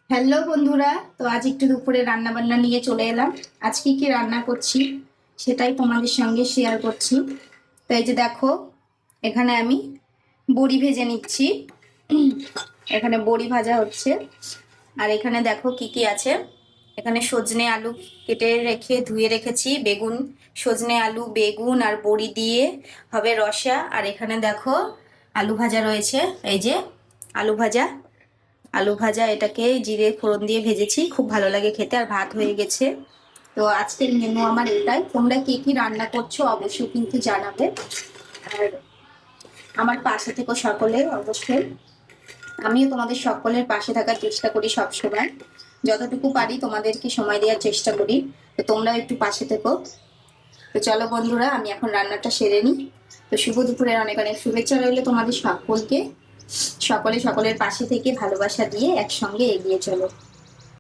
Hello বন্ধুরা, তো আজ একটু দুপুরে রান্না বান্না নিয়ে চলে এলাম। আজ কি কি রান্না করছি সেটাই তোমাদের সঙ্গে শেয়ার করছি। তো এই যে দেখো, এখানে আমি বড়ি ভেজে নিচ্ছি। এখানে বড়ি ভাজা হচ্ছে। আর এখানে দেখো কি কি আছে। এখানে সজনে আলু কেটে রেখে ধুয়ে রেখেছি, বেগুন, সজনে আলু, বেগুন আর বড়ি দিয়ে হবে রসা। আর এখানে দেখো আলু ভাজা রয়েছে। এই যে আলু ভাজা, আলু ভাজা এটাকে জিরে ফোড়ন দিয়ে ভেজেছি, খুব ভালো লাগে খেতে। আর ভাত হয়ে গেছে। তো আজকের মেনু আমার এটাই। তোমরা কি কি রান্না করছো অবশ্যই কিন্তু জানাবে। আর আমার পাশে থেকো সকলে অবশ্যই। আমিও তোমাদের সকলের পাশে থাকার চেষ্টা করি সব সময়, যতটুকু পারি তোমাদেরকে সময় দেওয়ার চেষ্টা করি। তো তোমরাও একটু পাশে থেকো। তো চলো বন্ধুরা, আমি এখন রান্নাটা সেরে নিই। তো শুভ দুপুরের অনেক অনেক শুভেচ্ছা রইলো তোমাদের সকলকে। সকলে সকলের পাশে থেকে ভালোবাসা দিয়ে একসঙ্গে এগিয়ে চলো।